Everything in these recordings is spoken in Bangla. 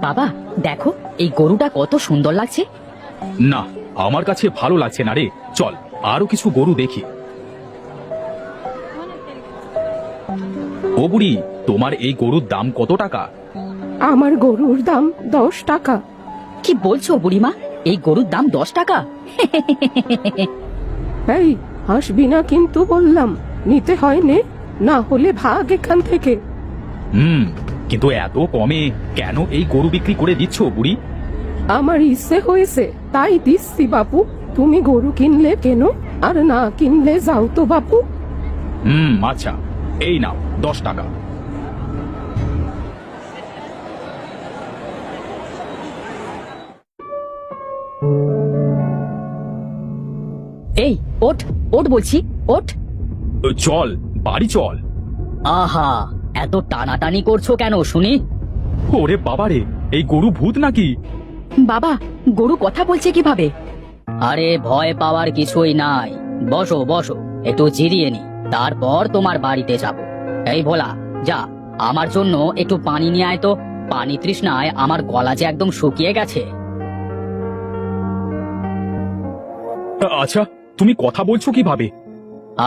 বাবা দেখো এই গরুটা কত সুন্দর লাগছে। না, আমার কাছে ভালো লাগছে না রে। চল আরো কিছু গরু দেখি। ও বুড়ি, তোমার এই গরুর দাম কত টাকা? আমার গরুর দাম 10 টাকা। কি বলছো বুড়িমা, এই গরুর দাম 10 টাকা? এই হাসবি না কিন্তু বললাম, নিতে হয় নে, না হলে ভাগ এখান থেকে। কিন্তু এত কমে কেন এই গরু বিক্রি করে দিচ্ছ বুড়ি? আমার ইচ্ছে হয়েছে তাই দিচ্ছি বাপু। তুমি গরু কিনলে কেন, আর না কিনলে যাও তো বাপু। আচ্ছা, এই নাও 10 টাকা। এই ওঠ ওঠ বলছি, ওঠ। চল বাড়ি চল। আহা, এত টানাটানি করছো কেন শুনি? ওরে বাবারে, এই গরু ভূত নাকি? বাবা, গরু কথা বলছে কিভাবে? আরে ভয় পাওয়ার কিছুই নাই, বসো বসো, একটু জিরিয়ে নি, তারপর তোমার বাড়িতে যাব। এই ভোলা, যা আমার জন্য একটু পানি নিয়ে আয় তো। পানি তৃষ্ণায় আমার গলা যে একদম শুকিয়ে গেছে। আচ্ছা, তুমি কথা বলছো কিভাবে?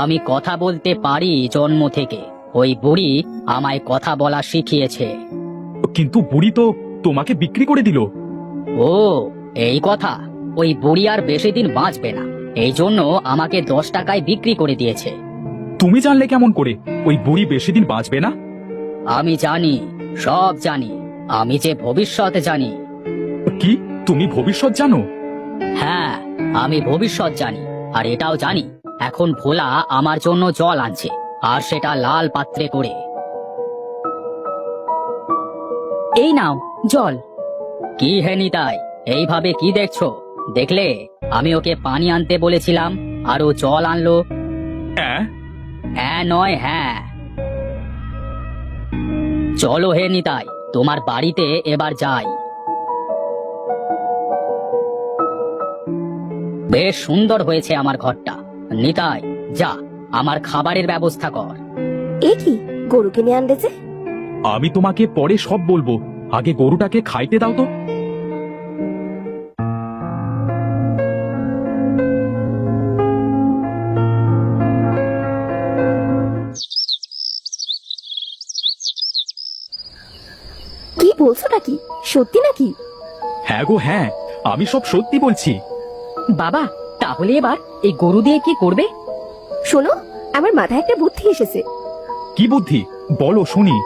আমি কথা বলতে পারি জন্ম থেকে, ওই বুড়ি আমায় কথা বলা শিখিয়েছে। কিন্তু বুড়ি তো তোমাকে বিক্রি করে দিল। ও, এই কথা। ওই বুড়ি আর বেশি দিন বাঁচবে না, এই জন্য আমাকে 10 টাকায় বিক্রি করে দিয়েছে। তুমি জানলে কেমন করে ওই বুড়ি বেশি দিন বাঁচবে না? আমি জানি, সব জানি, আমি যে ভবিষ্যৎ জানি। কি, তুমি ভবিষ্যৎ জানো? হ্যাঁ, আমি ভবিষ্যৎ জানি, আর এটাও জানি এখন ভোলা আমার জন্য জল আনছে, আর সেটা লাল পাত্রে করে। এই নাও জল। কি হে নিতাই, এইভাবে কি দেখছো? দেখলে আমি ওকে পানি আনতে বলেছিলাম, আর ও জল আনলো। হ্যাঁ হ্যাঁ নয় হ্যাঁ। চলো হে নিতাই, তোমার বাড়িতে এবার যাই। বেশ সুন্দর হয়েছে আমার ঘরটা। নিতাই, যা আমার খাবারের ব্যবস্থা কর। এ কি, গরু কিনে আনলে যে? আমি তোমাকে পরে সব বলবো, আগে গরুটাকে খাইতে দাও তো। কি বলছো নাকি, সত্যি নাকি? হ্যাঁ গো হ্যাঁ, আমি সব সত্যি বলছি। বাবা, তাহলে এবার এই গরু দিয়ে কি করবে? শোনো, আমার মাথায় একটা বুদ্ধি এসেছে। কি বুদ্ধি বলো শুনি।